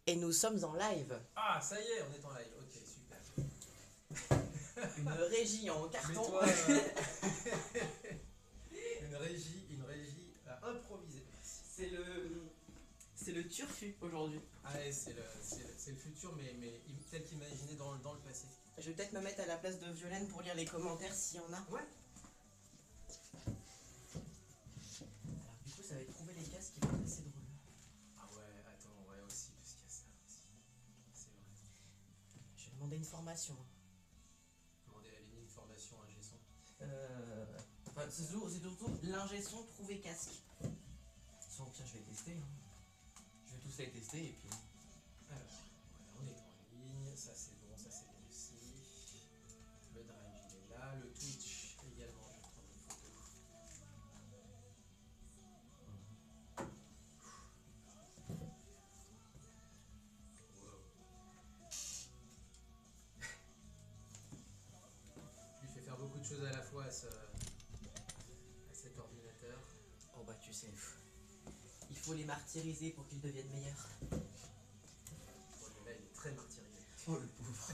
Et nous sommes en live. Ah, ça y est, on est en live. Ok, super. Une régie en Mais carton. toi, une régie improvisée. C'est le turfu aujourd'hui. Ah ouais, c'est le futur, mais tel qu'imaginé dans le passé. Je vais peut-être me mettre à la place de Violaine pour lire les commentaires s'il y en a. Ouais. Alors du coup, ça va être trouver les casques qui vont être assez drôle. Ah ouais, attends, ouais aussi, parce qu'il y a ça aussi. C'est vrai. Je vais demander une formation. Demander à Lénie une formation à Gesson. Enfin, c'est surtout l'ingé son trouver casque. Sans pire, je vais tester. Je vais tous les tester et puis. Alors, voilà, on est en ligne, ça c'est bon, ça c'est bien aussi. Le drive il est là, le Twitch également, je vais prendre une photo. Wow. Je lui fais faire beaucoup de choses à la fois à cet ordinateur. Oh bah tu sais, il faut les martyriser pour qu'ils deviennent meilleurs. Bon, là il est très martyrisé. Oh le pauvre.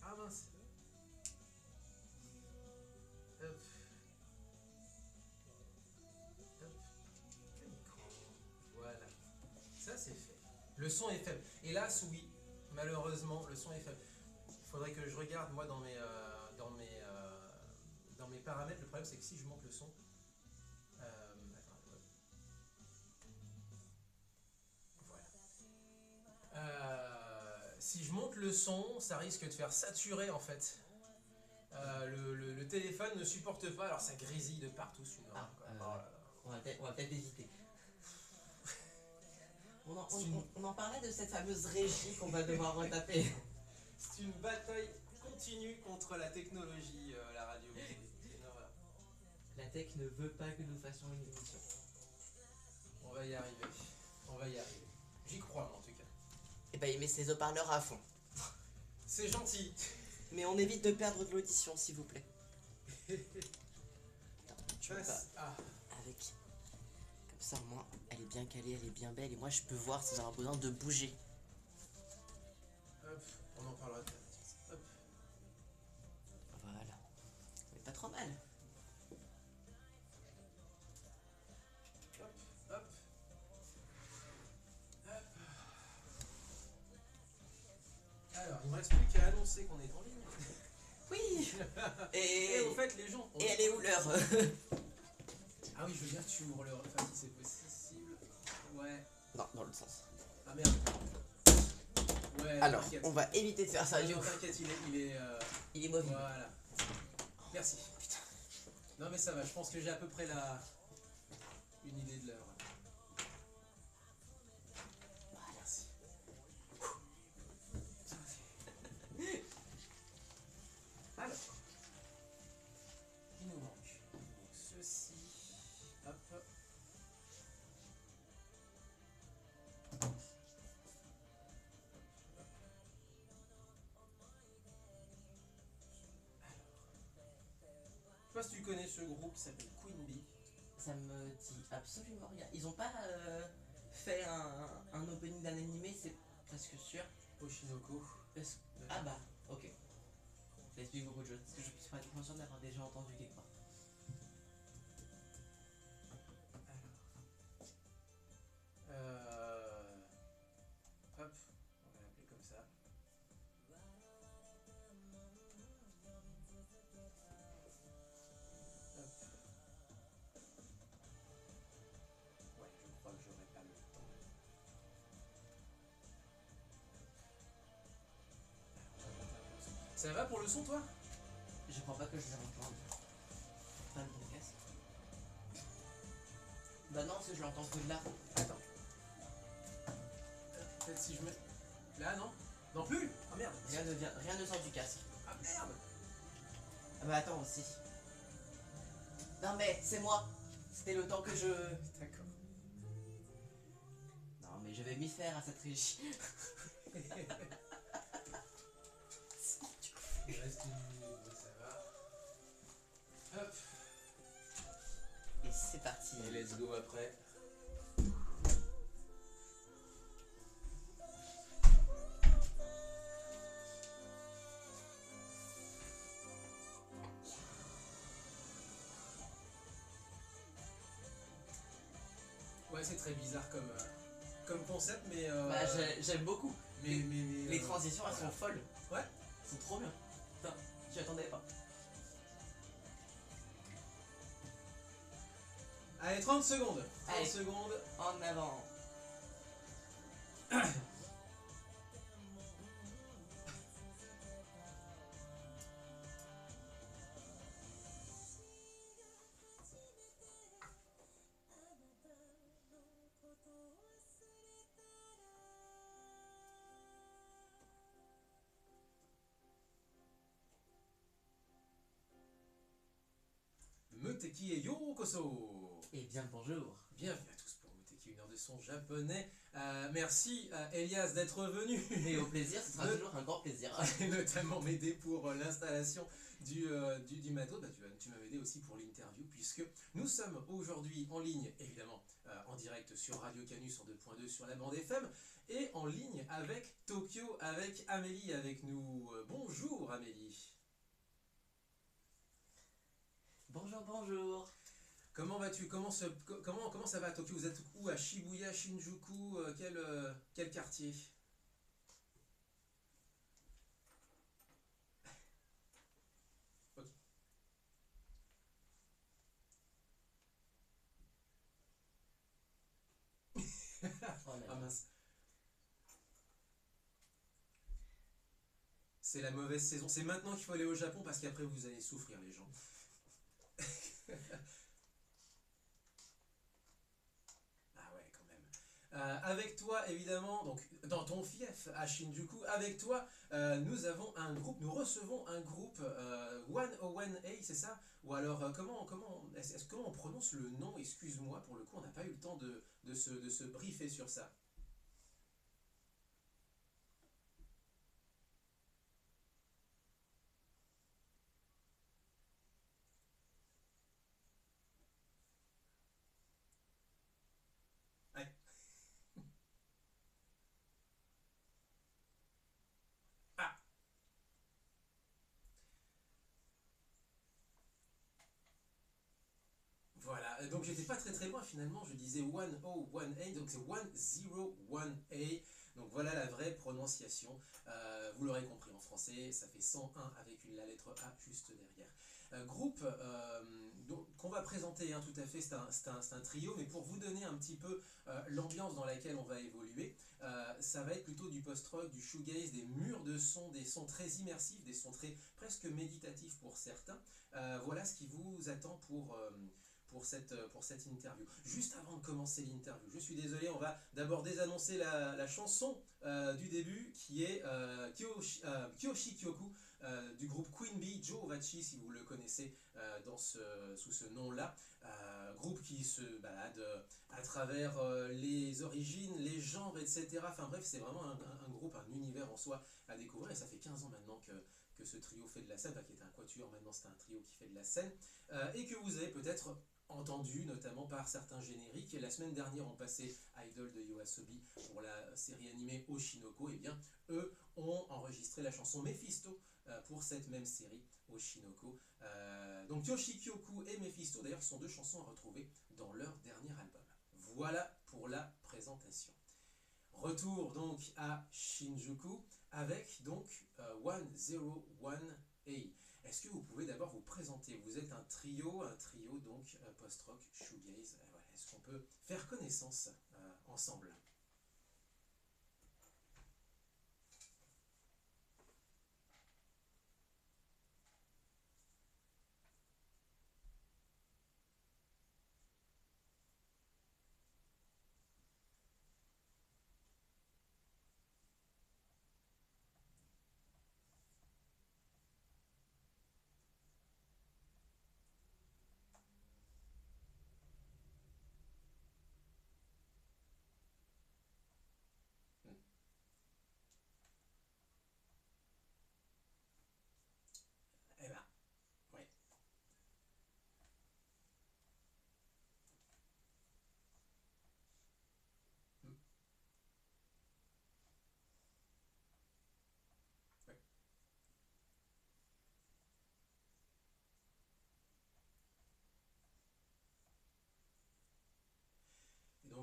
Ah mince. Hop. Hop. Écran. Voilà. Ça c'est fait. Le son est faible. Hélas, oui. Malheureusement, le son est faible. Il faudrait que je regarde moi dans mes paramètres. Le problème c'est que si je monte le son. Attends, hop. Voilà. Si je monte le son, ça risque de faire saturer en fait. Le téléphone ne supporte pas, alors ça grésille de partout sur une Ah, quoi. Oh là là. on va peut-être hésiter. C'est une- On en parlait de cette fameuse régie qu'on va devoir retaper. C'est une bataille continue contre la technologie, la radio. C'est une horreur. La tech ne veut pas que nous fassions une émission. On va y arriver. On va y arriver. J'y crois, moi, en tout cas. Et bah il met ses haut-parleurs à fond. C'est gentil. Mais on évite de perdre de l'audition s'il vous plaît. Attends, tu veux pas Ah, avec. Comme ça, au moins, elle est bien calée, elle est bien belle. Et moi, je peux voir sans avoir besoin de bouger. hop, on en parlera tout à l'heure. Hop. Voilà. Mais pas trop mal. Hop, hop. Hop. Alors, il me reste plus qu'à annoncer qu'on est en ligne. Oui. Et au fait, les gens. Et elle est où l'heure? Ah oui, je veux bien que tu ouvres le. Enfin, si c'est possible. Ouais. Non, dans l'autre sens. Ah merde. Ouais, Alors, t'inquiète. on va éviter de faire ça du Non, coup. t'inquiète, Il est mauvais. Voilà. Merci. Putain. Non mais ça va, je pense que j'ai à peu près une idée de l'heure. Merci. Alors, il nous manque donc ceci. Hop. Je sais pas si tu connais ce groupe qui s'appelle Queen Bee. Ça me dit absolument rien. Ils ont pas fait un opening d'un animé, c'est presque sûr. Oshinoko. Ah bah, ok. Ça explique beaucoup de choses. Parce que je suis pratiquement sûr d'avoir déjà entendu quelque part. Hop, on va l'appeler comme ça. Hop. Ouais, je crois que j'aurai pas le temps. Ça va pour le son, toi? Je crois pas que je vais l'entendre. Pas le bon casque. Bah non, parce que je l'entends que de là. Attends. Peut-être si je mets. Là, non? Non plus? Ah merde! Rien ne sort du casque. Ah merde! Ah bah attends aussi. Non mais c'est moi. C'était le temps que je. D'accord. Non mais je vais m'y faire à cette régie. Tu prêt. Ouais, c'est très bizarre comme concept, mais. Bah, j'aime beaucoup. mais Les transitions, elles sont folles. Ouais. Elles sont trop bien. Putain, j'y attendais pas. Allez, 30 secondes. 30 Allez. secondes. En avant. Muteki et Yokoso. Et bien le bonjour. Bienvenue à tous pour Muteki, une heure de son japonais. Merci Elias d'être venu. Et au plaisir, ce sera toujours un grand plaisir. Et notamment m'aider pour l'installation du matos. Bah, tu m'as aidé aussi pour l'interview, puisque nous sommes aujourd'hui en ligne, évidemment, en direct sur Radio Canus en 2.2 sur la bande FM, et en ligne avec Tokyo, avec Amélie avec nous. Bonjour Amélie. Bonjour, bonjour. Comment vas-tu? Comment ça va à Tokyo? Vous êtes où? À Shibuya, Shinjuku, quel quartier? Ok. Ah mince. C'est la mauvaise saison. C'est maintenant qu'il faut aller au Japon parce qu'après vous allez souffrir les gens. Ah ouais, quand même. Avec toi, évidemment, donc dans ton fief à Shinjuku, avec toi, nous recevons un groupe 101A, c'est ça? Ou alors, comment on prononce le nom? Excuse-moi, pour le coup, on n'a pas eu le temps de se briefer sur ça. Ouais. Ah, voilà, donc j'étais pas très loin finalement, je disais 101A, donc c'est 101A, donc voilà la vraie prononciation. Vous l'aurez compris en français, ça fait 101 avec la lettre A juste derrière. Groupe qu'on va présenter, hein, tout à fait, c'est un trio, mais pour vous donner un petit peu l'ambiance dans laquelle on va évoluer, ça va être plutôt du post-rock, du shoegaze, des murs de son, des sons très immersifs, des sons très presque méditatifs pour certains. Voilà ce qui vous attend pour cette interview. Juste avant de commencer l'interview, je suis désolé, on va d'abord désannoncer la chanson du début qui est Kyoshi Kyoku du groupe Queen Bee, Joe Ovachi si vous le connaissez sous ce nom-là. Groupe qui se balade à travers les origines, les genres, etc. Enfin bref, c'est vraiment un groupe, un univers en soi à découvrir et ça fait 15 ans maintenant que ce trio fait de la scène, enfin qui était un quatuor, maintenant c'est un trio qui fait de la scène, et que vous avez peut-être entendu notamment par certains génériques. Et la semaine dernière on passait Idol de Yoasobi pour la série animée Oshinoko, et bien eux ont enregistré la chanson Mephisto pour cette même série Oshinoko. Donc Yoshi Kyoku et Mephisto d'ailleurs sont deux chansons à retrouver dans leur dernier album. Voilà pour la présentation. Retour donc à Shinjuku avec donc 101A. Est-ce que vous pouvez d'abord vous présenter? Vous êtes un trio donc post-rock, shoegaze. Voilà. Est-ce qu'on peut faire connaissance ensemble?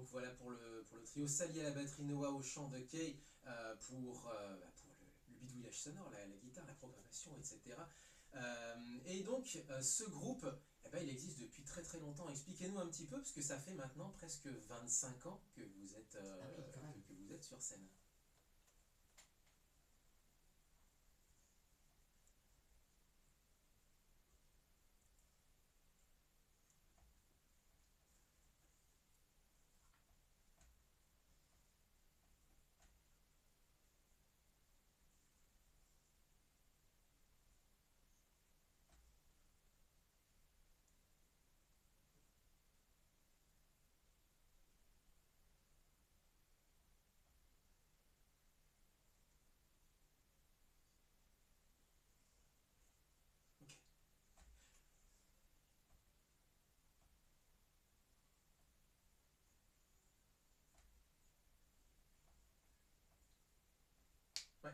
donc voilà pour le trio. Sally à la batterie, Noah au chant, de Kay pour le bidouillage sonore, la guitare, la programmation, etc. Et donc ce groupe, eh ben, il existe depuis très très longtemps. Expliquez-nous un petit peu, parce que ça fait maintenant presque 25 ans que vous êtes, Ah oui, quand même. que vous êtes sur scène. Ok. Ouais.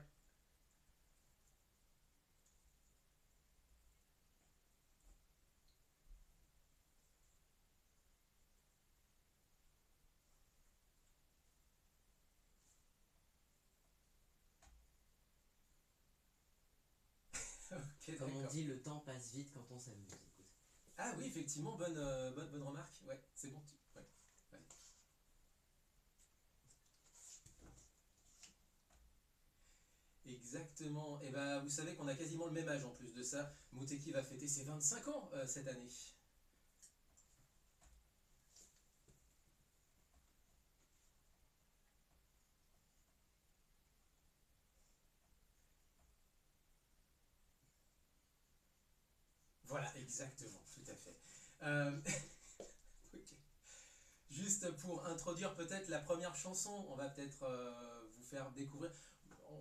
Ok, Comme on d'accord. dit, le temps passe vite quand on s'amuse. Écoute. Ah oui, effectivement, bonne remarque. Ouais, c'est bon. Ouais. Ouais. Exactement. Et ben, vous savez qu'on a quasiment le même âge en plus de ça. Muteki va fêter ses 25 ans cette année. Voilà, exactement, tout à fait. Ok. Juste pour introduire peut-être la première chanson, on va peut-être vous faire découvrir.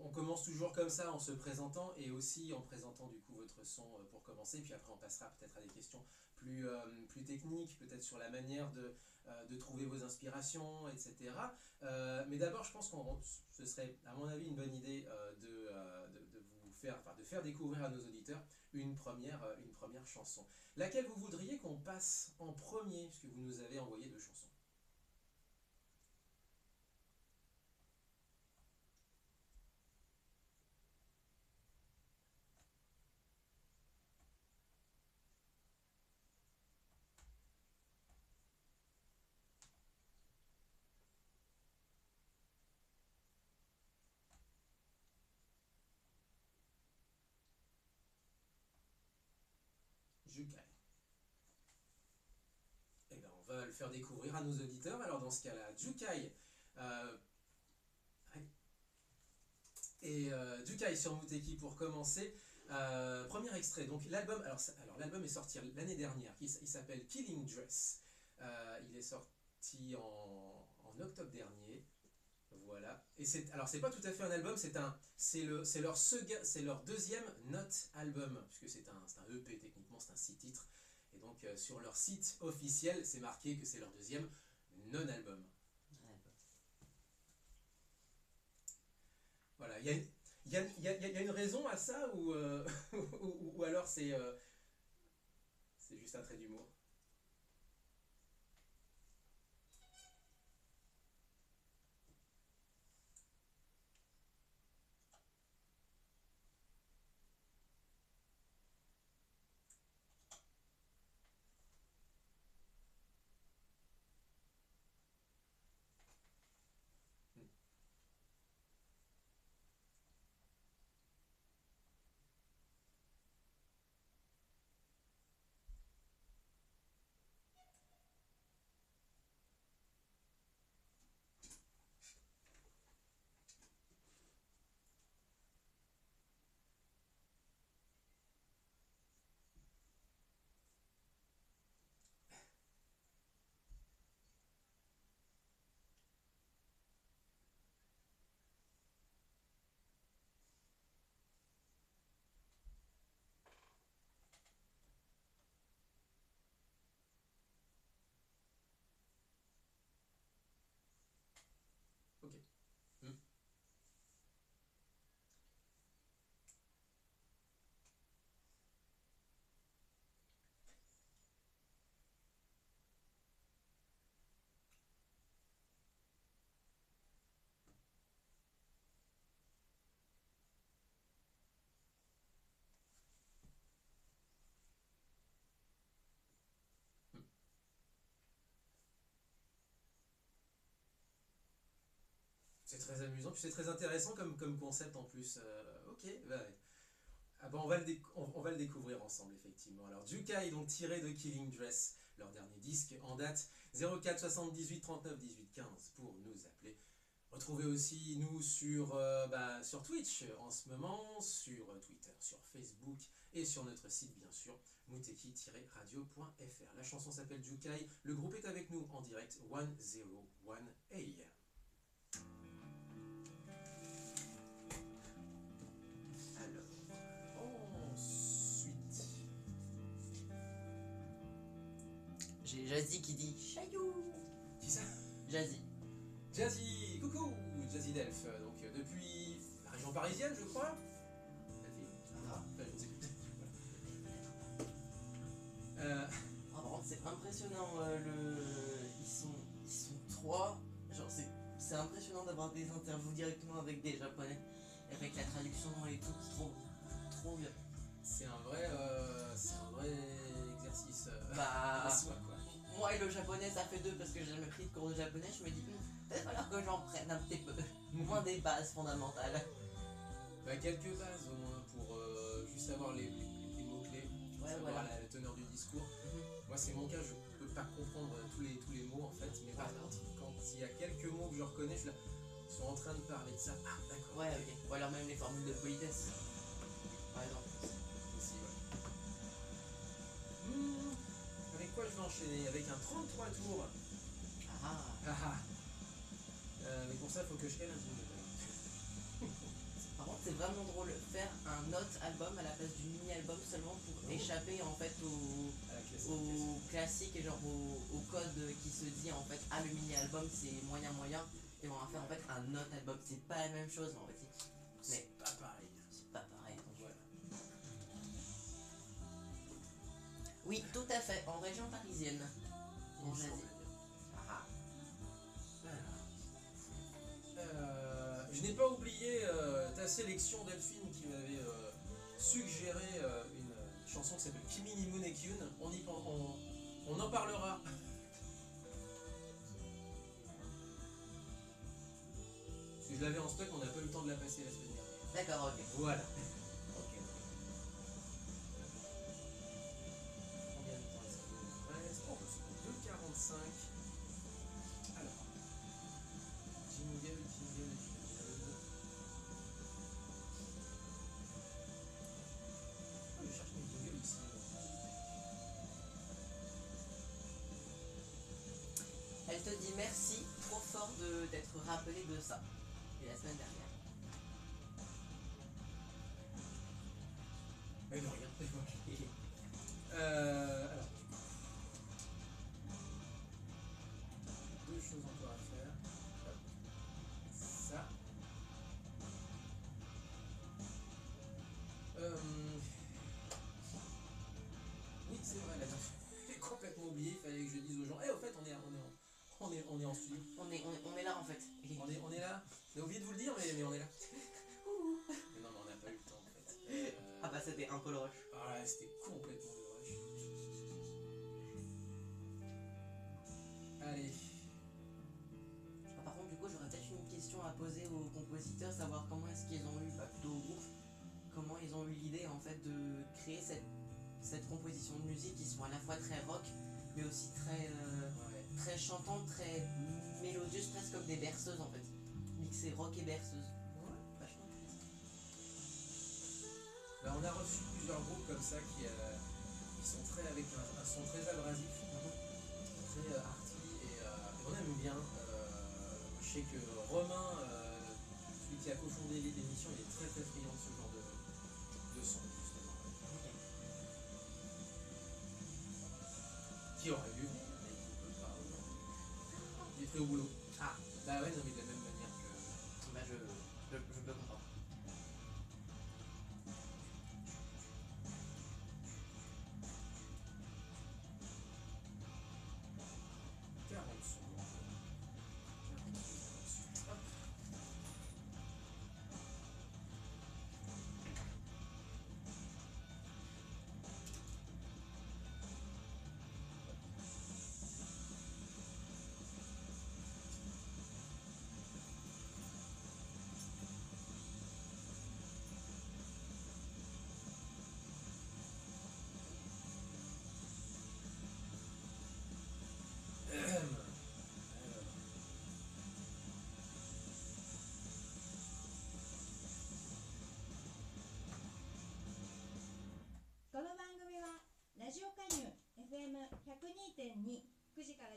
On commence toujours comme ça en se présentant et aussi en présentant du coup votre son pour commencer. Puis après on passera peut-être à des questions plus techniques, peut-être sur la manière de trouver vos inspirations, etc. Mais d'abord je pense que ce serait à mon avis une bonne idée de vous faire, enfin, de faire découvrir à nos auditeurs une première chanson. Laquelle vous voudriez qu'on passe en premier, puisque vous nous avez envoyé deux chansons. Jukai. Eh bien, on va le faire découvrir à nos auditeurs. Alors, dans ce cas-là, Jukai. Euh, ouais. Et Jukai sur Muteki pour commencer. Premier extrait. Donc, l'album. Alors l'album est sorti l'année dernière. Il s'appelle Killing Dress. Il est sorti en octobre dernier. Voilà. Et c'est pas tout à fait un album. C'est leur deuxième note album, puisque c'est un EP techniquement, c'est un 6 titres. Et donc sur leur site officiel, c'est marqué que c'est leur deuxième non-album. Ouais, bah. Voilà. Il y a une raison à ça ou alors c'est juste un trait d'humour. Hmm. C'est très amusant, puis c'est très intéressant comme concept en plus. Ok, bah, ouais. Ah bah on va le découvrir ensemble, effectivement. Alors, Jukai, donc tiré de Killing Dress, leur dernier disque en date, 04 78 39 18 15 pour nous appeler. Retrouvez aussi nous sur Twitch en ce moment, sur Twitter, sur Facebook et sur notre site bien sûr, muteki-radio.fr. La chanson s'appelle Jukai, le groupe est avec nous en direct, 101A. J'ai Jazzy qui dit Chaillou. Qui ça? Jazzy. Jazzy, coucou, Jazzy Delph, donc depuis la région parisienne, je crois. Ah. Enfin, je ne sais plus. Par contre, c'est impressionnant. Ils sont trois. Genre, c'est impressionnant d'avoir des interviews directement avec des Japonais, avec la traduction et tout. C'est trop bien. C'est un vrai exercice. Bah, à soi, quoi. moi et le japonais, ça fait deux parce que j'ai jamais pris de cours de japonais. Je me dis, peut-être falloir que j'en prenne un petit peu. Au moins des bases fondamentales. Bah, quelques bases au moins pour juste savoir les mots-clés, Ouais, savoir voilà. la teneur du discours. Moi, c'est mon cas, je peux pas comprendre tous les mots en fait, mais par contre, quand il y a quelques mots que je reconnais, je suis là, ils sont en train de parler de ça. Ah, d'accord. Ouais, ok. Ou alors même les formules de politesse. Par exemple. Aussi, ouais. Avec quoi je vais enchaîner? Avec un 33 tours. Ah. Mais pour ça, il faut que je cale un jingle. Par contre, c'est vraiment drôle. Faire un autre album à la place du mini-album seulement pour échapper en fait À la classique. au classique et genre au code qui se dit en fait ah le mini-album c'est moyen et on va faire en fait un autre album. C'est pas la même chose en fait. Mais C'est pas pareil. c'est pas pareil. Voilà. Oui, tout à fait. En région parisienne. Il En me Jazzy. semble bien. Ah. Je n'ai pas oublié ta sélection, Delphine, qui m'avait suggéré une chanson qui s'appelle Kimi ni Munekyun. On en parlera. Parce que je l'avais en stock, mais on n'a pas eu le temps de la passer la semaine dernière. D'accord, ok. Voilà. Ok. Combien de temps est-ce qu'il nous reste? Oh, c'est 2h45. Alors, jingle. Oh, je cherche mes jingles ici. Elle te dit merci, trop fort d'être rappelé de ça. Et la semaine dernière. Mais de rien. Alors, deux choses encore à faire. Hop. Ça. Oui, c'est vrai, là, j'ai complètement oublié. Il fallait que je dise aux gens, au fait, on est en studio. On est là en fait. On est là. J'ai oublié de vous le dire, mais on est là. Mais non, mais on n'a pas eu le temps en fait. Ah bah c'était un peu le rush. Ah là, c'était complètement le rush. Allez. Ah, par contre du coup j'aurais peut-être une question à poser aux compositeurs, savoir comment est-ce qu'ils ont eu, plutôt au groupe, comment ils ont eu l'idée en fait de créer cette composition de musique qui sont à la fois très rock mais aussi très très chantante, très mélodieuse, presque comme des berceuses en fait. Mixé rock et berceuse. Vachement intéressant. Bah, on a reçu plusieurs groupes comme ça qui sont très avec un son très abrasif, très arty et on aime bien. Je sais que Romain, celui qui a cofondé l'émission, il est très très friand de ce genre de son justement. Qui aurait dû venir, mais qui ne peut pas aujourd'hui. Il est pris au boulot. Ah, Bah ouais, non mais de la même manière que. bah je peux comprendre.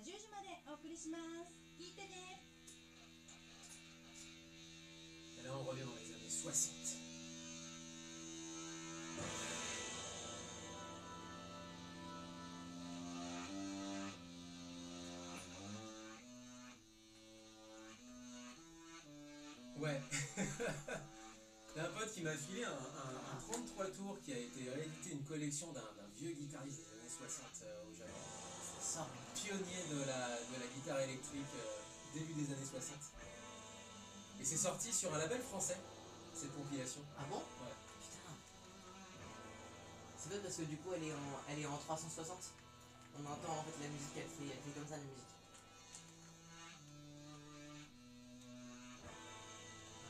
10時までお送りします。聞いてね。 Et là, on revient dans les années 60. Ouais. Il y a un pote qui m'a filé un 33 tours qui a été réédité, une collection d'un vieux guitariste des années 60 au Japon. C'est ça. Pionnier de la guitare électrique début des années 60. Et c'est sorti sur un label français, cette compilation. Ah bon? Ouais. Putain. C'est peut-être parce que du coup elle est en 360. On entend en fait la musique, elle fait comme ça la musique.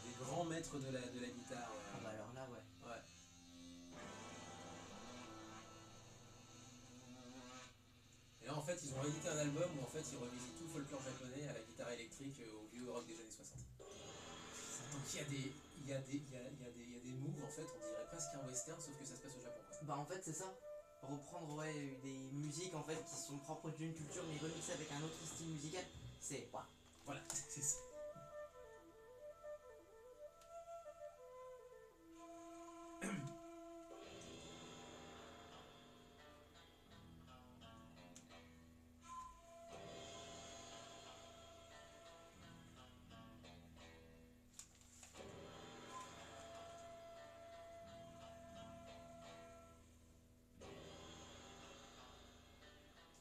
Des grands maîtres de la guitare. Ah bah alors là ouais. Ouais. Et là en fait ils ont réédité un album où en fait ils revisitent tout le folklore japonais à la guitare électrique au vieux rock des années 60. Donc il y a des moves en fait, on dirait presque un western sauf que ça se passe au Japon. Quoi. Bah en fait c'est ça. Reprendre ouais, des musiques en fait qui sont propres d'une culture mais remixées avec un autre style musical, c'est waouh. Voilà, c'est ça.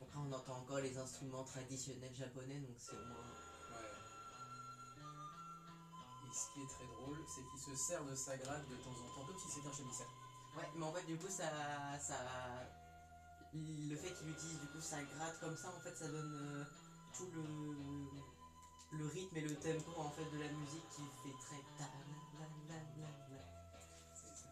Après on entend encore les instruments traditionnels japonais donc c'est au moins... Ouais. Et ce qui est très drôle, c'est qu'il se sert de sa gratte de temps en temps, comme si c'était un chemissère. Ouais mais en fait du coup ça le fait qu'il utilise du coup sa gratte comme ça en fait ça donne tout le rythme et le tempo en fait de la musique qui fait très ta la la la la. C'est ça.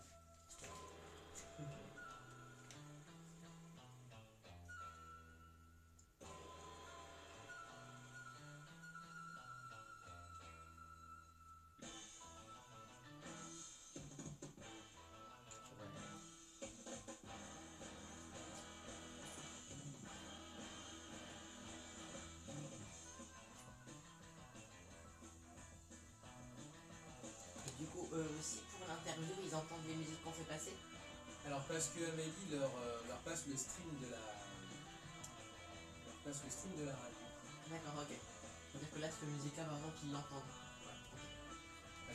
Et du coup aussi pour l'interview ils entendent les musiques qu'on fait passer. Alors parce que Amélie leur passe le stream de la radio. D'accord, ok. C'est-à-dire que là cette musique là par exemple ils l'entendent.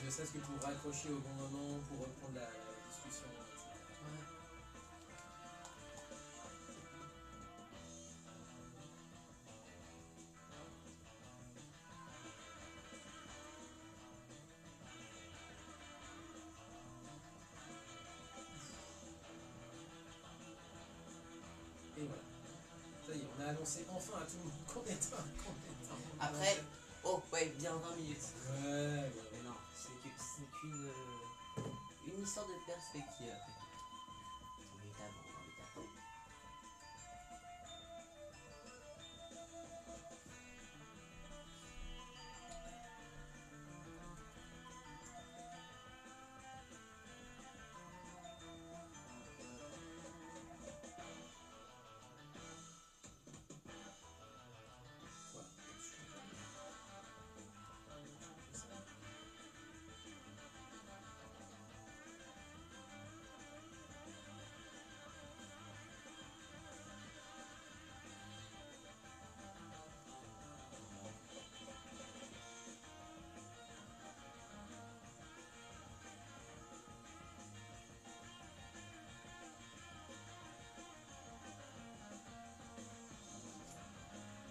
Ne serait-ce que pour raccrocher au bon moment, pour reprendre la discussion, etc. Ouais. Et voilà. Ça y est, on a annoncé enfin à tout le monde qu'on est un. Après, oh ouais, bien 20 minutes. Ouais. Mais non, c'est qu'une histoire de perspective après tout. On est avant, on est avant.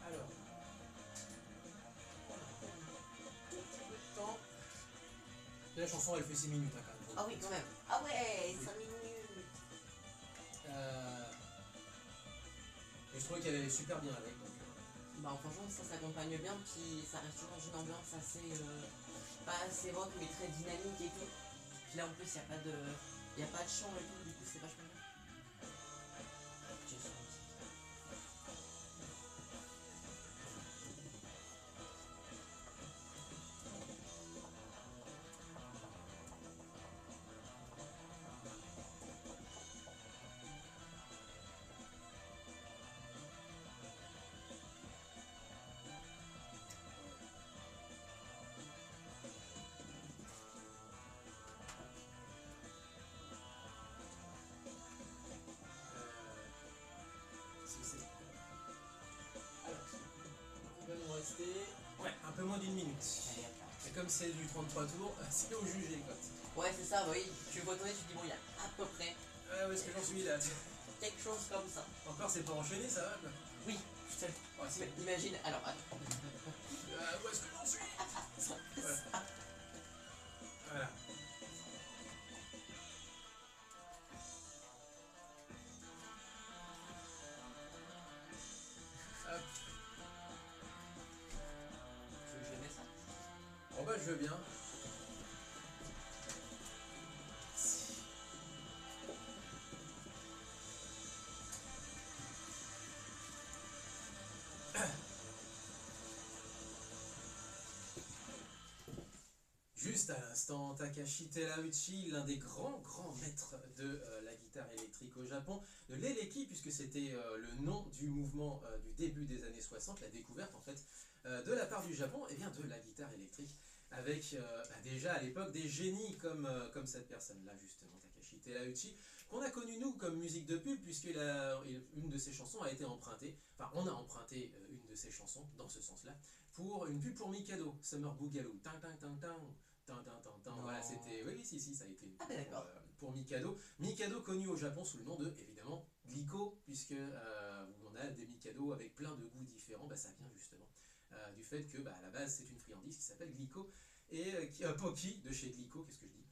Alors, temps. La chanson elle fait 6 minutes hein, quand même. Ah oui, quand même. Ah ouais, 5 minutes. Et je trouvais qu'elle allait super bien avec. Donc, Bah franchement ça s'accompagne bien, puis ça reste toujours dans une ambiance assez... pas assez rock mais très dynamique et tout. Puis là en plus y a pas de chant et tout, du coup c'est vachement bien. Just music. moins d'une minute. Allez, hop là. Et comme c'est du 33 tours, c'est au jugé quoi. Ouais, c'est ça, oui. Tu vois tourner, tu te dis, bon, il y a à peu près Ah, où est-ce que j'en suis là? quelque chose comme ça. Encore, c'est pas enchaîné, ça va quoi. Oui, putain. Oh, c'est... Imagine, alors, attends. où est-ce que j'en suis? Voilà. Voilà. Hop. Tu veux que je mets ça? Bon bah je veux bien. Juste à l'instant, Takashi Terauchi, l'un des grands maîtres de la guitare électrique au Japon, de l'Eleki, puisque c'était le nom du mouvement du début des années 60, la découverte en fait de la part du Japon, et bien de la guitare électrique, avec déjà à l'époque des génies comme cette personne-là justement, Takashi Terauchi, qu'on a connu nous comme musique de pub, puisque une de ses chansons a été empruntée, enfin on a emprunté une de ses chansons dans ce sens-là, pour une pub pour Mikado, Summer Boogaloo, tang tang tang tang. Voilà, c'était. Oui, si, ça a été une Ah, ben d'accord. pour Mikado. Mikado connu au Japon sous le nom de, évidemment, Glico, puisque on a des Mikado avec plein de goûts différents. Bah, ça vient justement du fait que, à la base, c'est une friandise qui s'appelle Glico, et qui Pocky de chez Glico, qu'est-ce que je dis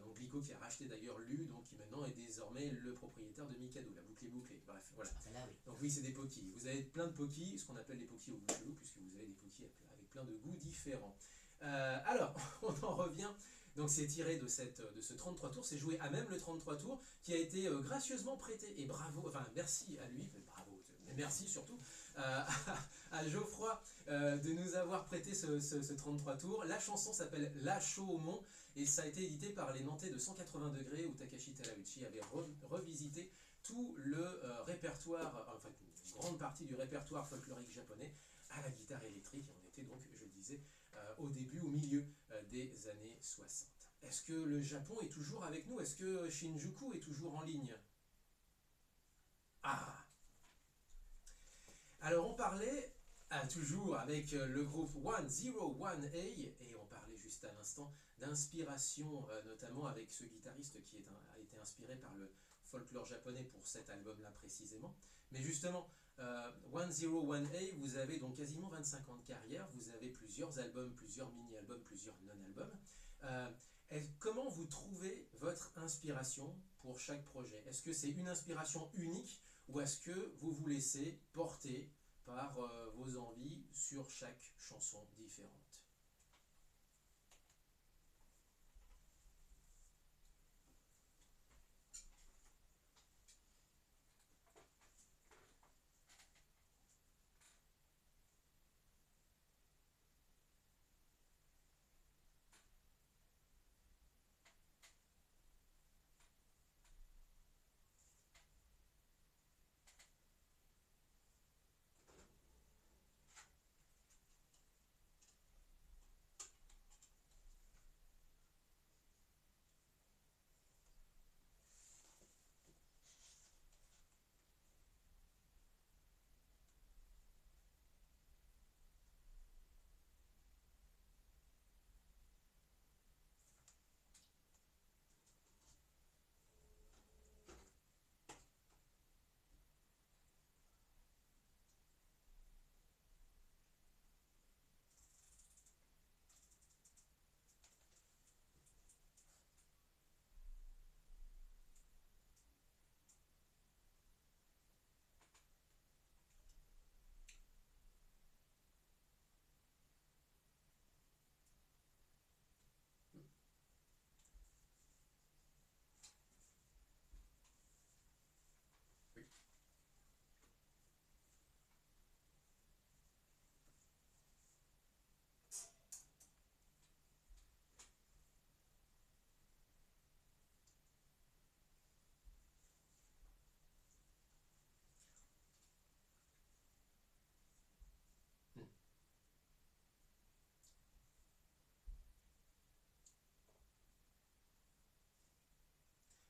donc Glico qui a racheté d'ailleurs Lu, donc qui maintenant est désormais le propriétaire de Mikado, la boucle est bouclée. Bref, voilà. Ah, ben là, oui. Donc oui, c'est des Pocky. Vous avez plein de Pocky, ce qu'on appelle les Pocky au goût chelou, puisque vous avez des Pocky avec plein de goûts différents. Alors, on en revient. Donc c'est tiré de ce 33 tours, c'est joué à même le 33 tours, qui a été gracieusement prêté, et bravo, enfin merci à lui, bravo, mais merci surtout à Geoffroy de nous avoir prêté ce 33 tours. La chanson s'appelle La Chaux au Mont, et ça a été édité par les Nantais de 180 degrés, où Takashi Terauchi avait revisité tout le répertoire, enfin une grande partie du répertoire folklorique japonais à la guitare électrique, et on était donc, je le disais, au début, au milieu des années 60. Est-ce que le Japon est toujours avec nous? Est-ce que Shinjuku est toujours en ligne? Ah! Alors on parlait toujours avec le groupe 101A, et on parlait juste à l'instant d'inspiration, notamment avec ce guitariste qui a été inspiré par le folklore japonais pour cet album-là précisément. Mais justement, 101A, vous avez donc quasiment 25 ans de carrière, vous avez plusieurs albums, plusieurs mini-albums, plusieurs non-albums. Comment vous trouvez votre inspiration pour chaque projet? Est-ce que c'est une inspiration unique, ou est-ce que vous vous laissez porter par vos envies sur chaque chanson différente?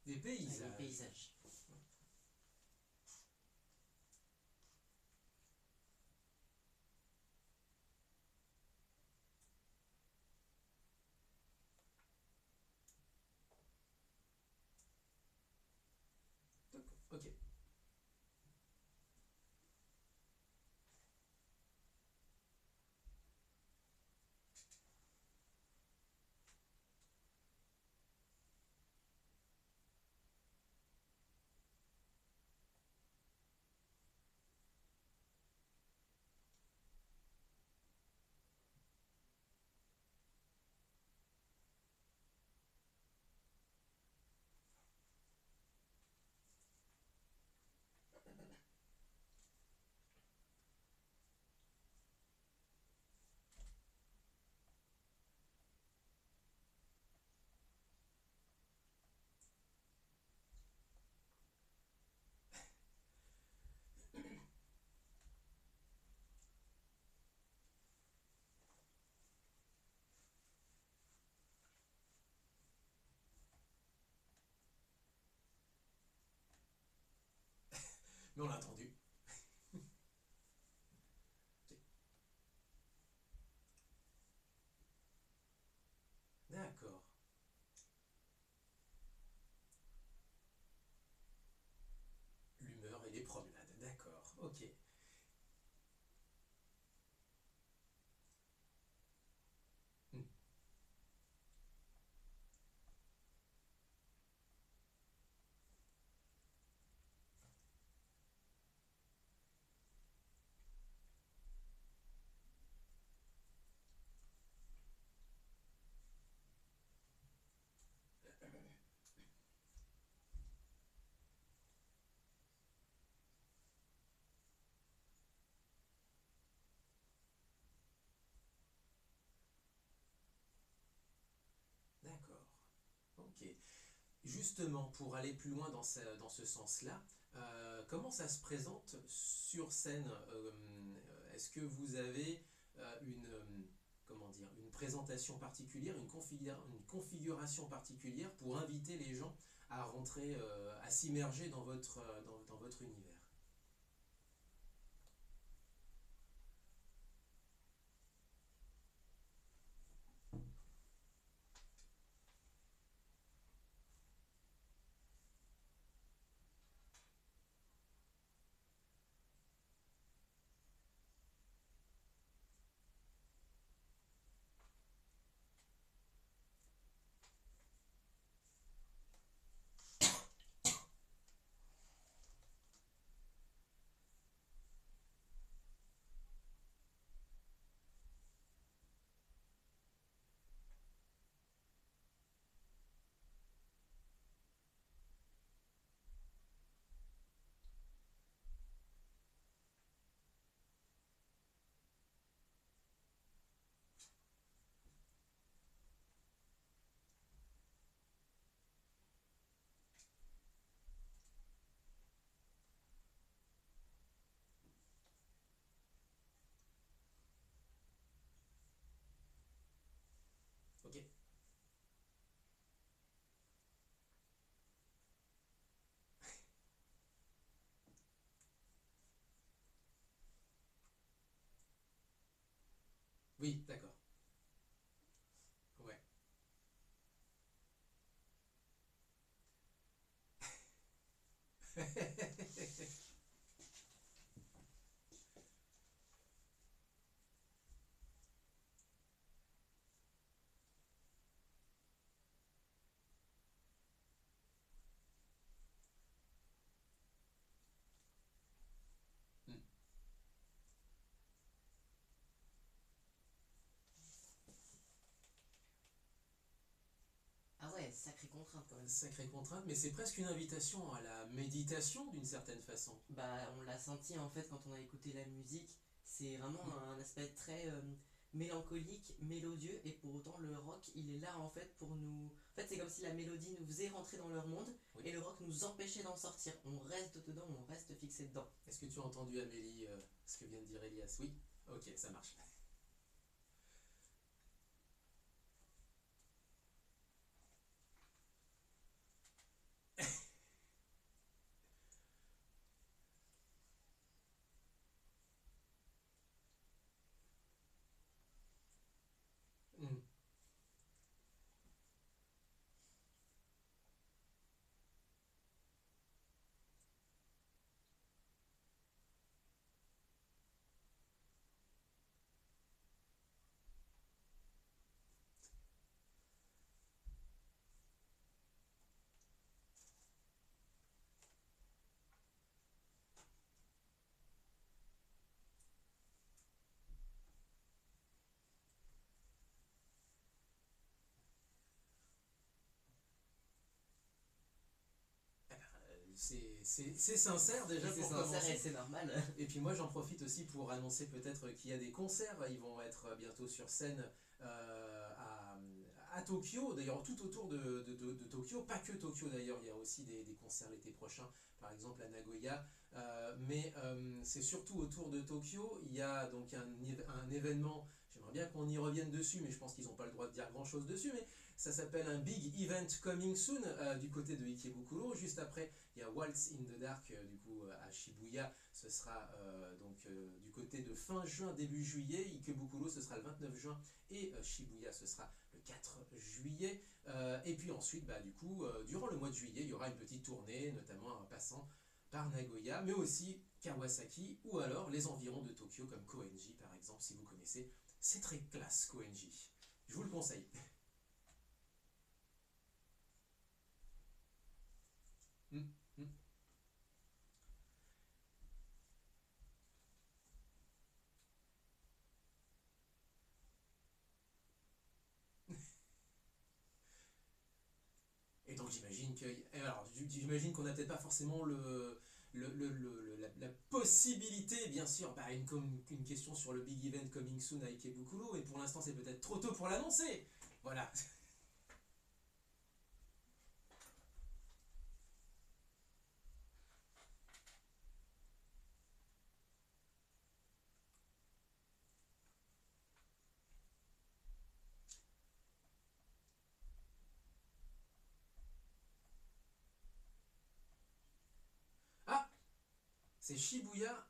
Des paysages. Les paysages. Ok. Mais on l'a entendu. D'accord. L'humeur et les promenades. D'accord. Ok. Hmm. D'accord. Ok. Justement, pour aller plus loin dans ce sens-là, comment ça se présente sur scène? Est-ce que vous avez comment dire, une présentation particulière, une configuration particulière pour inviter les gens à rentrer, à s'immerger dans dans votre univers? Ok. Oui, d'accord. Ouais. Hmm. Ah ouais, sacrée contrainte quand même. Sacrée contrainte, mais c'est presque une invitation à la méditation d'une certaine façon. Bah, on l'a senti en fait quand on a écouté la musique. C'est vraiment Hmm. un aspect très mélancolique, mélodieux, et pour autant le rock, il est là en fait pour nous. En fait, c'est comme si la mélodie nous faisait rentrer dans leur monde Oui. et le rock nous empêchait d'en sortir. On reste dedans, on reste fixé dedans. Est-ce que tu as entendu, Amélie, ce que vient de dire Elias? Oui. Ok, ça marche. Hmm. c'est sincère déjà C'est pour sincère commencer. et c'est normal. Et puis moi j'en profite aussi pour annoncer peut-être qu'il y a des concerts, ils vont être bientôt sur scène à Tokyo, d'ailleurs tout autour de Tokyo, pas que Tokyo d'ailleurs, il y a aussi des concerts l'été prochain, par exemple à Nagoya, mais c'est surtout autour de Tokyo, il y a donc un événement, j'aimerais bien qu'on y revienne dessus, mais je pense qu'ils n'ont pas le droit de dire grand chose dessus, mais ça s'appelle un Big Event Coming Soon du côté de Ikebukuro. Juste après, il y a Waltz in the Dark du coup à Shibuya. Ce sera du côté de fin juin, début juillet. Ikebukuro, ce sera le 29 juin et Shibuya, ce sera le 4 juillet. Et puis ensuite, du coup, durant le mois de juillet, il y aura une petite tournée, notamment en passant par Nagoya, mais aussi Kawasaki ou alors les environs de Tokyo comme Koenji par exemple, si vous connaissez. C'est très classe Koenji. Je vous le conseille. Mm, mm. Et donc j'imagine qu'on n'a peut-être pas forcément la possibilité, bien sûr, une question sur le Big Event Coming Soon à Ikebukuro, et pour l'instant c'est peut-être trop tôt pour l'annoncer. Voilà. Ah, c'est Shibuya.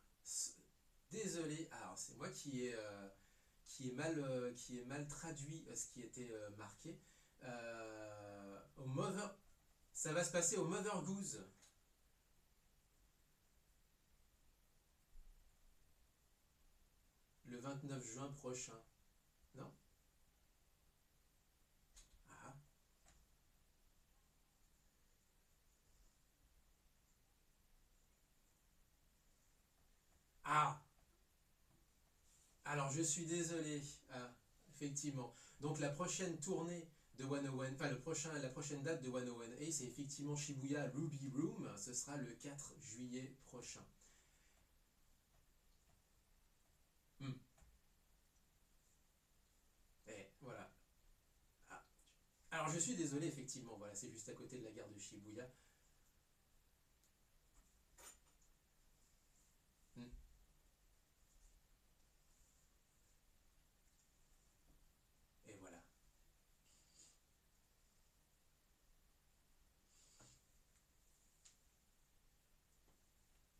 Désolé, alors c'est moi qui ai mal traduit ce qui était marqué. Au Mother, ça va se passer au Mother Goose. Le 29 juin prochain. Non? Ah. Ah. Alors je suis désolé. Ah, effectivement. Donc la prochaine tournée de 101, enfin la prochaine date de 101A, c'est effectivement Shibuya Ruby Room. Ce sera le 4 juillet prochain. Hmm. Et voilà. Ah. Alors je suis désolé, effectivement, voilà, c'est juste à côté de la gare de Shibuya. Hmm. Et voilà.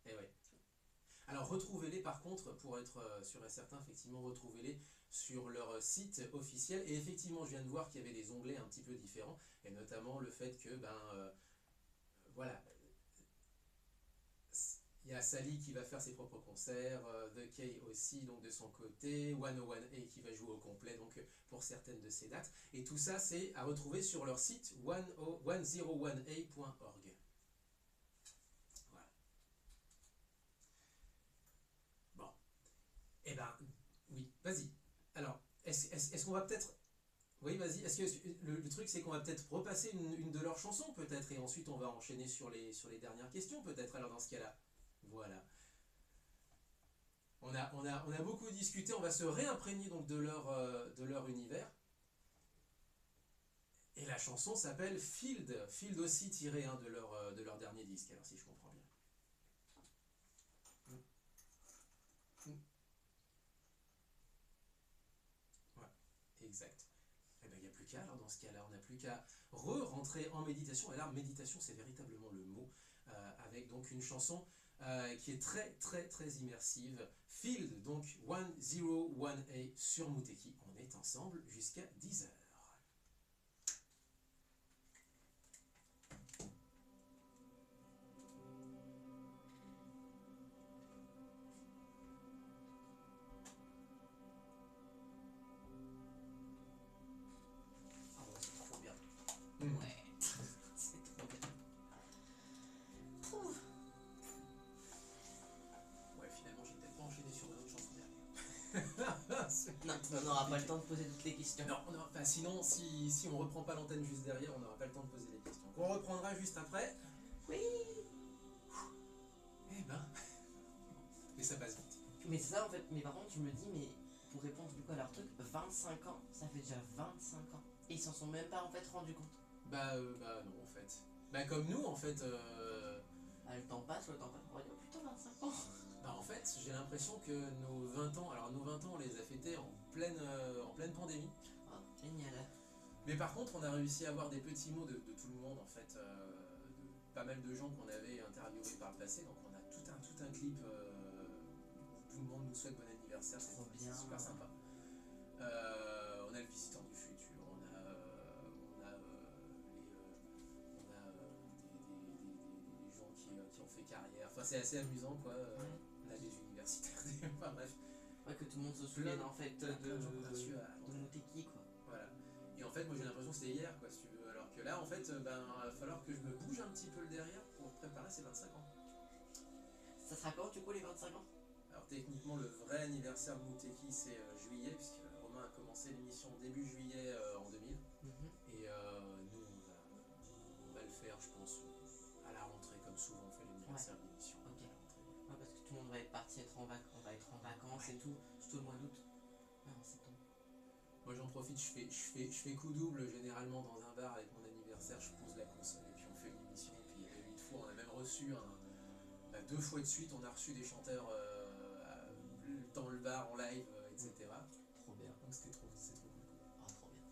Et ouais. Alors retrouvez-les par contre, pour être sûr et certain, effectivement, retrouvez-les sur leur site officiel. Et effectivement, je viens de voir qu'il y avait des onglets un petit peu différents, et notamment le fait que, voilà, il y a Sally qui va faire ses propres concerts, The Kay aussi, donc de son côté, 101A qui va jouer au complet, donc pour certaines de ces dates. Et tout ça, c'est à retrouver sur leur site 101a.org. Voilà. Bon. Eh ben, oui, vas-y. Alors, est-ce qu'on va peut-être... Oui, vas-y. Est-ce que le truc, c'est qu'on va peut-être repasser une de leurs chansons, peut-être, et ensuite on va enchaîner sur les dernières questions, peut-être, alors dans ce cas-là. Voilà. On a beaucoup discuté, on va se réimprégner donc de leur univers. Et la chanson s'appelle Field. Field aussi tiré de leur dernier disque, alors si je comprends bien. Mm. Ouais, exact. Eh ben, il n'y a plus qu'à, alors dans ce cas-là, on n'a plus qu'à rentrer en méditation. Et là, méditation, c'est véritablement le mot, avec donc une chanson qui est très très très immersive. Field, donc 101A sur Muteki. On est ensemble jusqu'à 10h. Ah ouais, c'est trop bien. Mm. Ouais, c'est trop bien. Pouf. Ouais, finalement, j'ai peut-être pas enchaîné sur une autre chanson derrière. Non, on n'aura pas le temps de poser toutes les questions. Non, sinon, si on reprend pas l'antenne juste derrière, on n'aura pas le temps de poser les questions. On reprendra juste après. Oui. Mais c'est ça en fait, mais par contre, je me dis, mais pour répondre du coup à leur truc, 25 ans, ça fait déjà 25 ans. Et ils s'en sont même pas en fait rendus compte. Bah non, en fait. Bah comme nous, en fait. Ah, le temps passe, on va dire, oh, putain, 25 ans. Bah en fait, j'ai l'impression que nos 20 ans, alors nos 20 ans, on les a fêtés en pleine pandémie. Oh, génial. Mais par contre, on a réussi à avoir des petits mots de tout le monde, en fait, de pas mal de gens qu'on avait interviewés par le passé. Donc on a tout un clip où tout le monde nous souhaite bon anniversaire, Trop c'est bien. super sympa. On a le visiteur du futur, on a des gens qui ont fait carrière. Enfin, c'est assez amusant, quoi. Ouais. On a des universitaires, enfin bref. Ouais, que tout le monde se souvienne en fait de plein de gens qu'on a reçus à l'antenne. Muteki quoi. Voilà. Et en fait, moi j'ai l'impression que c'était hier, quoi, si tu veux. Alors que là, en fait, il va falloir que je me bouge un petit peu le derrière pour préparer ces 25 ans. Ça sera quand du coup les 25 ans? Alors techniquement, le vrai anniversaire de Muteki, c'est juillet, puisque Romain a commencé l'émission début juillet en 2000. Et nous, on va le faire, je pense, à la rentrée, comme souvent on fait l'anniversaire de l'émission. Ok. À la rentrée. Ouais, parce que tout le monde va être parti être en vacances, on va être en vacances et tout, surtout le mois d'août. Ouais, en septembre. Moi j'en profite, je fais coup double généralement dans un bar avec mon anniversaire, je pose la console et puis on fait une émission. Puis il y a 8 fois, on a même reçu 2 fois de suite, on a reçu des chanteurs dans le bar en live, etc. Trop bien. Donc c'est trop cool. Oh, trop bien.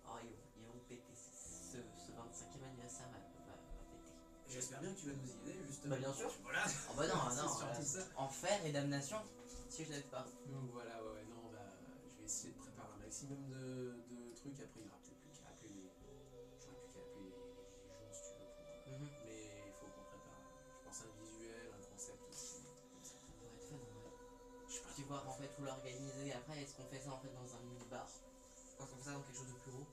Oh, ils vont péter. Ce 25e anniversaire va péter. J'espère bien que tu vas nous y aider justement. Bah, bien sûr. Voilà. Oh, bah non, C'est non. surtout ça. Enfer et damnation, si je l'aide pas. Donc voilà, ouais, non, je vais essayer de préparer un maximum de trucs. Après, il y aura peut-être plus qu'à appeler j'aurais plus qu'à appeler les gens si tu veux pour. Mais il faut qu'on prépare, je pense, un visuel, un concept aussi. Ça pourrait être fun en vrai. Je sais pas. Tu vois, en fait, où l'organiser après, est-ce qu'on fait ça en fait dans un mini-bar? Est-ce qu'on fait ça dans quelque chose de plus gros?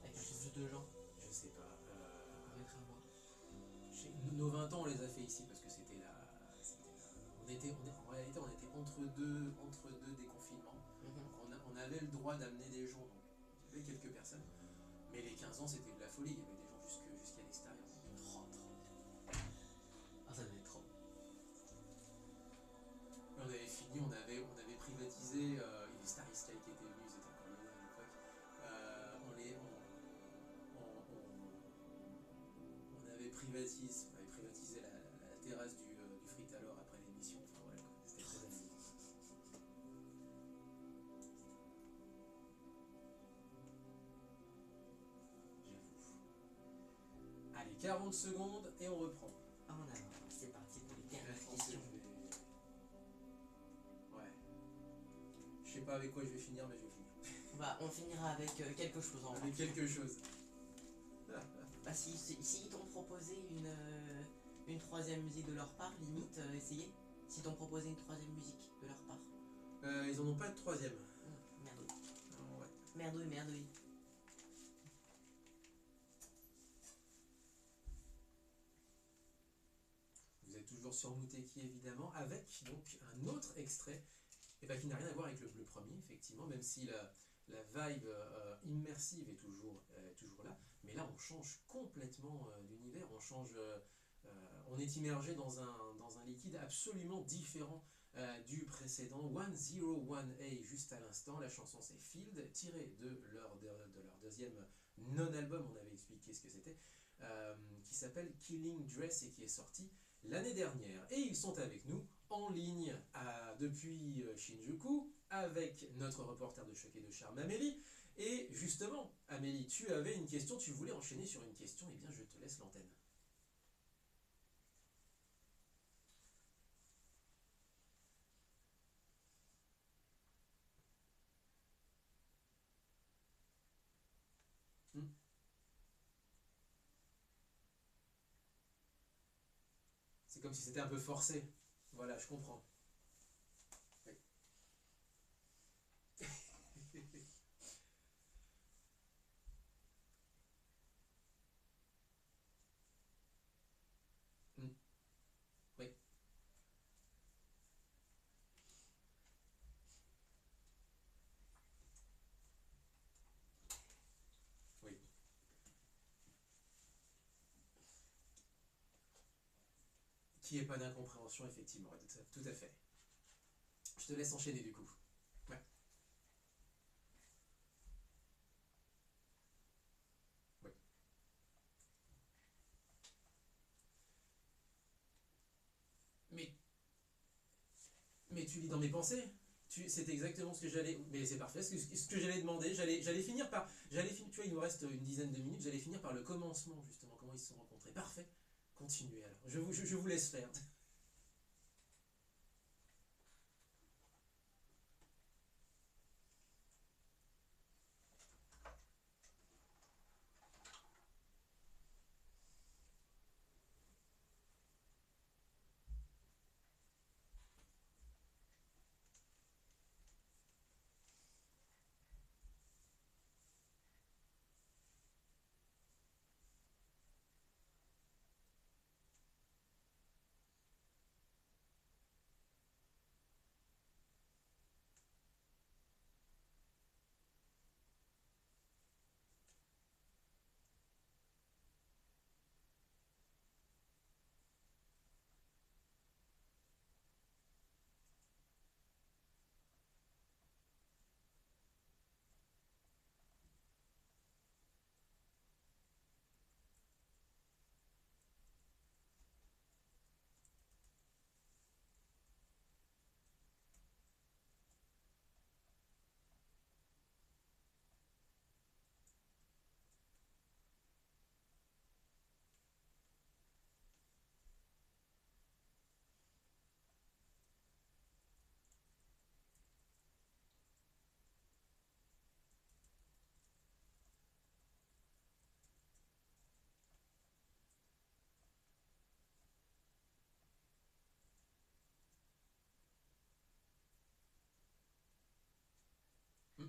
Avec quelque chose de gens? Je sais pas. On va être à voir. Nos 20 ans, on les a fait ici parce que c'était la. En réalité, on était entre deux déconfinements. Donc on avait le droit d'amener des gens, donc il y avait quelques personnes. Mais les 15 ans, c'était de la folie. Il y avait des gens jusqu'à l'extérieur. Trop. Ah, ça devait être trop. Et on avait fini, on avait privatisé. Il y avait Starry Sky qui était venu, ils étaient encore là à l'époque. On avait privatisé la terrasse du Fritalor après l'émission. Enfin voilà, quoi. C'était très amusant. J'avoue. Allez, 40 secondes et on reprend. Ah, on a. C'est parti pour les dernières Je pense que questions. Ouais. Je sais pas avec quoi je vais finir, mais je vais finir. Bah, on finira avec quelque chose en vrai. Avec quelque chose. Bah, si t'ont proposé une troisième musique de leur part, limite, essayez. Si t'ont proposé une troisième musique de leur part. Ils en ont pas de troisième. Merdouille. Ouais. Merdouille. Vous êtes toujours sur Muteki évidemment, avec donc un autre extrait qui n'a rien à voir avec le premier, effectivement, même si la vibe immersive est toujours là. Mais là, on change complètement d'univers, on est immergé dans un liquide absolument différent du précédent. 101A, juste à l'instant, la chanson c'est Field, tirée de leur deuxième non-album, on avait expliqué ce que c'était, qui s'appelle Killing Dress et qui est sorti l'année dernière. Et ils sont avec nous en ligne depuis Shinjuku avec notre reporter de Choc et de Charme Amélie. Et justement, Amélie, tu avais une question, tu voulais enchaîner sur une question, et bien je te laisse l'antenne. C'est comme si c'était un peu forcé. Voilà, je comprends. Oui. Oui. Oui. Qui est pas d'incompréhension, effectivement, tout à fait. te laisse enchaîner du coup. Ouais. Ouais. Mais, mais tu lis dans mes pensées. C'est exactement ce que j'allais. Mais c'est parfait. Ce que j'allais demander, j'allais finir par. Tu vois, il nous reste une dizaine de minutes. J'allais finir par le commencement, justement, comment ils se sont rencontrés. Parfait. Continuez alors. Je vous laisse faire. Hmm.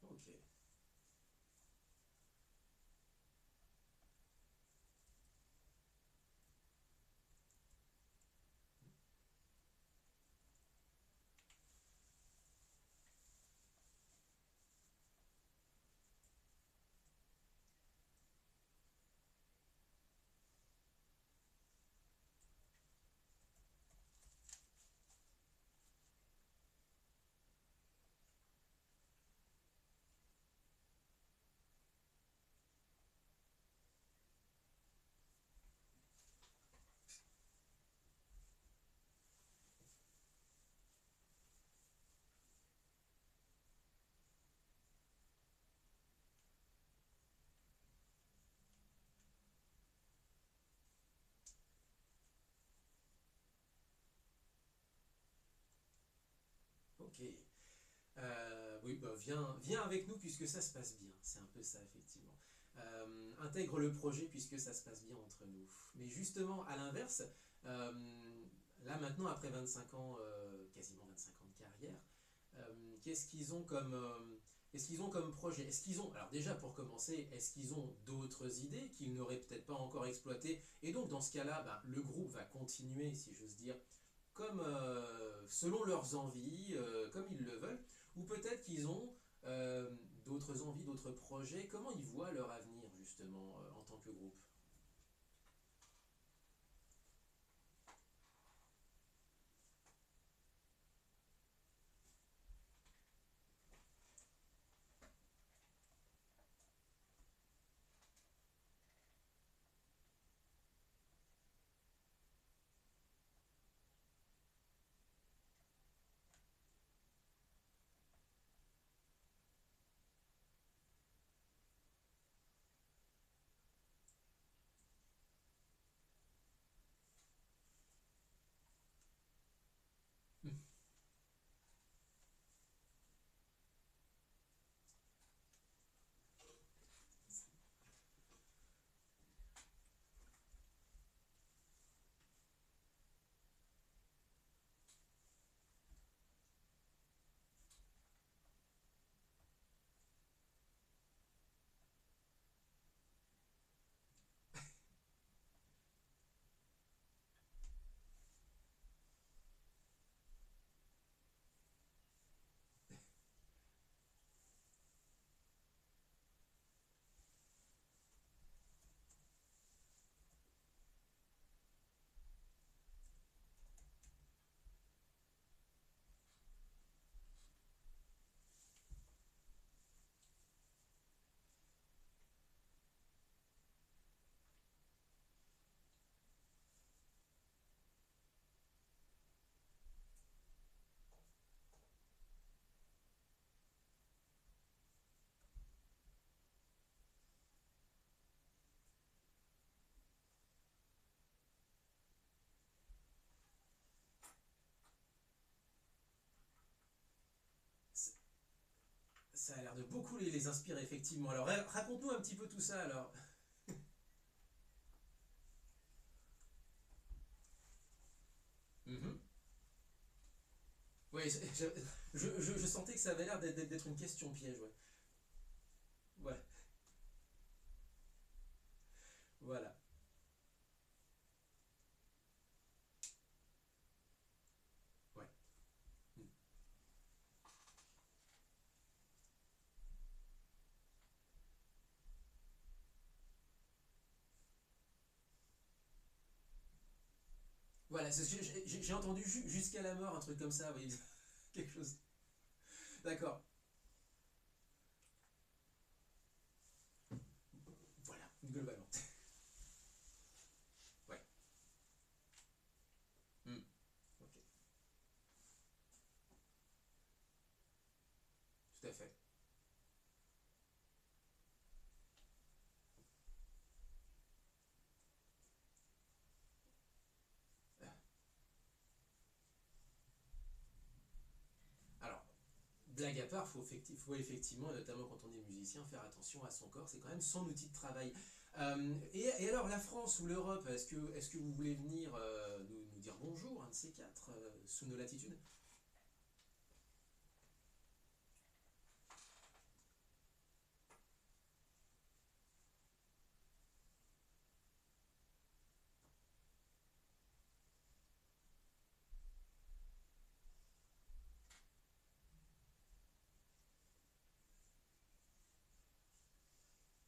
Ok. Ok. Oui, bah viens avec nous puisque ça se passe bien. C'est un peu ça, effectivement. Intègre le projet puisque ça se passe bien entre nous. Mais justement, à l'inverse, euh, là maintenant, après 25 ans, quasiment 25 ans de carrière, qu'est-ce qu'ils ont comme projet? Est-ce qu'ils ont, alors déjà pour commencer, est-ce qu'ils ont d'autres idées qu'ils n'auraient peut-être pas encore exploitées? Et donc dans ce cas-là, bah, le groupe va continuer, si j'ose dire, comme selon leurs envies, comme ils le veulent, ou peut-être qu'ils ont d'autres envies, d'autres projets. Comment ils voient leur avenir justement en tant que groupe? l'air de beaucoup les inspirer, effectivement. Alors, raconte-nous un petit peu tout ça, alors. Mhm. Oui, je sentais que ça avait l'air d'être une question piège, ouais. Ouais, voilà. Ouais. Mm. Voilà, c'est ce que j'ai entendu jusqu'à la mort, un truc comme ça, oui. Quelque chose. D'accord. Voilà, globalement. Ouais. Mm. Ok. Tout à fait. Alors, blague à part, faut effectivement, notamment quand on est musicien, faire attention à son corps. C'est quand même son outil de travail. Et alors, la France ou l'Europe, est-ce que vous voulez venir nous dire bonjour, un de ces quatre, sous nos latitudes?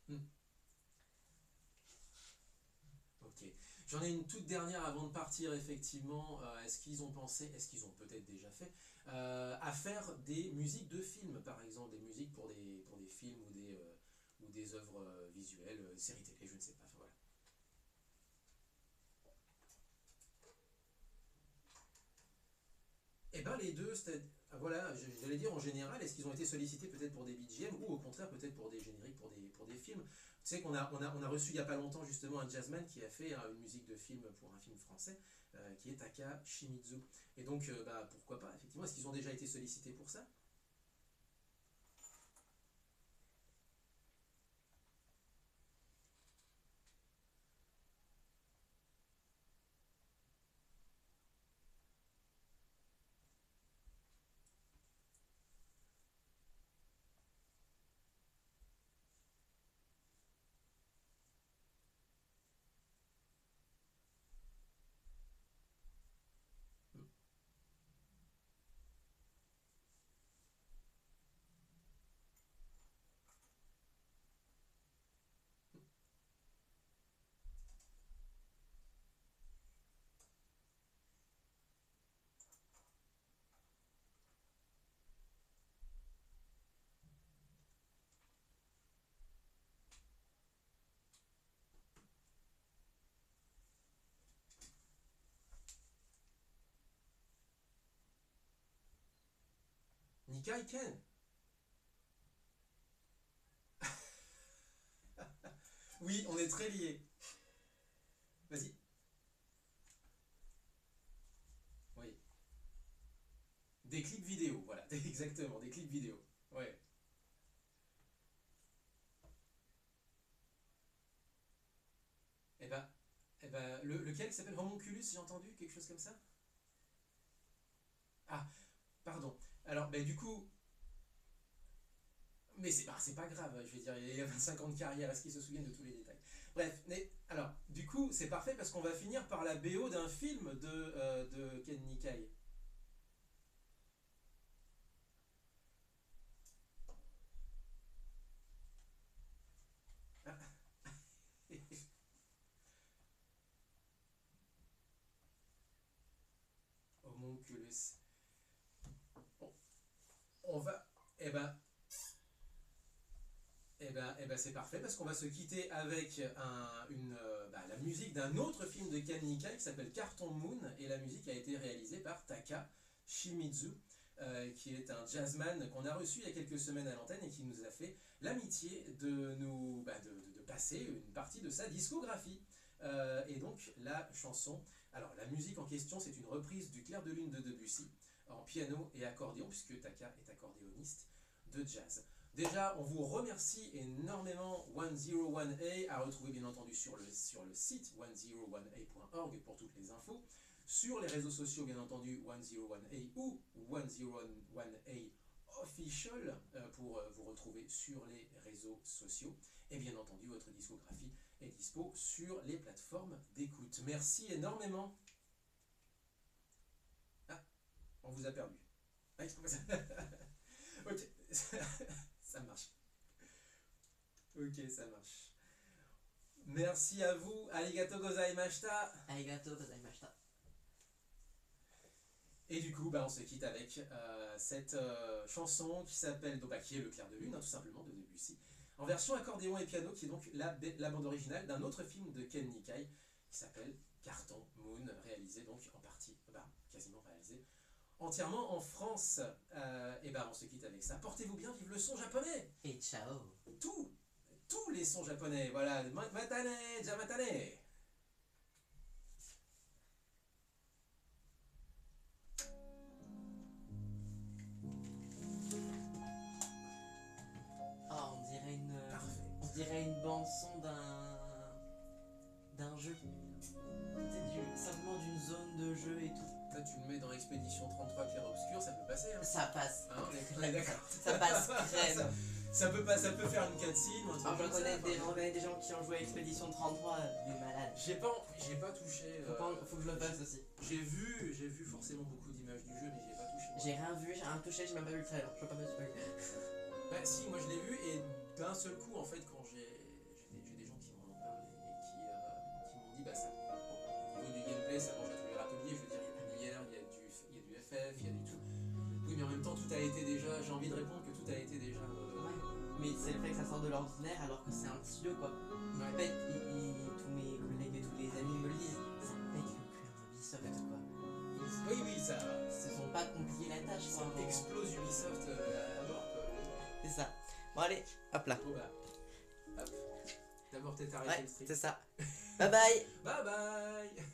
Hmm. Ok. J'en ai une toute dernière avant de partir, effectivement. Est-ce qu'ils ont pensé, est-ce qu'ils ont peut-être déjà fait, à faire des musiques de films, par exemple, des musiques pour des films ou des œuvres visuelles, séries télé, je ne sais pas. Enfin, voilà. Eh ben les deux, voilà, j'allais dire en général, est-ce qu'ils ont été sollicités peut-être pour des BGM ou au contraire peut-être pour des génériques, pour des films. Tu sais on a reçu il n'y a pas longtemps justement un jazzman qui a fait une musique de film pour un film français, qui est Taka Shimizu. Et donc, bah, pourquoi pas, effectivement, est-ce qu'ils ont déjà été sollicités pour ça? Hmm. Nikai Ken. Oui, on est très liés. Vas-y. Oui. Des clips vidéo, voilà, exactement, des clips vidéo. Ouais. Eh ben, lequel s'appelle Homunculus, j'ai entendu, quelque chose comme ça? Ah, pardon. Alors, ben, du coup, mais c'est pas grave, je vais dire, il y a 25 ans de carrière, est-ce qu'ils se souviennent de tous les détails? Bref, mais alors, du coup, c'est parfait parce qu'on va finir par la BO d'un film de Ken Nikai. Ah, Homunculus. On, on va. Eh ben, c'est parfait parce qu'on va se quitter avec la musique d'un autre film de Ken Nikai qui s'appelle Carton Moon, et la musique a été réalisée par Taka Shimizu, qui est un jazzman qu'on a reçu il y a quelques semaines à l'antenne et qui nous a fait l'amitié de passer une partie de sa discographie. Et donc la chanson, alors la musique en question, c'est une reprise du Clair de Lune de Debussy en piano et accordéon, puisque Taka est accordéoniste de jazz. Déjà, on vous remercie énormément 101A, à retrouver bien entendu sur le site 101a.org pour toutes les infos, sur les réseaux sociaux bien entendu 101A ou 101A Official pour vous retrouver sur les réseaux sociaux, et bien entendu votre discographie est dispo sur les plateformes d'écoute. Merci énormément. Ah, on vous a perdu. Ok, ça marche. Ok, ça marche. Merci à vous. Arigato gozaimashita. Arigato gozaimashita. Et du coup, on se quitte avec cette chanson qui s'appelle, qui est Le Clair de Lune, tout simplement, de Debussy, en version accordéon et piano, qui est donc la bande originale d'un autre film de Ken Nikai qui s'appelle Carton Moon, réalisé donc en partie, quasiment réalisé entièrement en France. Et on se quitte avec ça. Portez-vous bien, vive le son japonais. Et ciao. Tous les sons japonais, voilà. Matane, jamatane. Ah, on dirait une bande son d'un jeu. Simplement d'une zone de jeu et tout. Là, tu le mets dans Expédition 33 Clair Obscur, ça peut passer. Hein. Ça passe. Hein, on est d'accord. Ça passe crème. Ça peut faire une cutscene. Je connais des gens qui ont joué à Expédition 33, des malades. J'ai pas touché. Faut que je le fasse aussi. J'ai vu forcément beaucoup d'images du jeu, mais j'ai pas touché. J'ai rien vu, j'ai rien touché, j'ai même pas vu le trailer. Je peux pas me spoiler. Si, moi je l'ai vu, et d'un seul coup, en fait, quand j'ai des gens qui m'en ont parlé et qui m'ont dit, ça, au niveau du gameplay, ça mange à tous les râteliers. Je veux dire, il y a du Nier, il y a du FF, il y a du tout. Oui, mais en même temps, tout a été déjà. J'ai envie de répondre que tout a été déjà. Ouais, mais c'est le fait que ça sort de l'ordinaire alors que c'est un petit jeu, quoi. Ouais. En fait, tous mes collègues et tous les amis me le disent. Ça pète le cul, Ubisoft, quoi. Oui, ça. Ils se sont pas compliqué la tâche, Ça quoi. explose Ubisoft à mort, quoi. C'est ça. Bon, allez, hop là. Bon, hop. D'abord, t'es arrêté Ouais, le stream. c'est ça. Bye bye. Bye bye.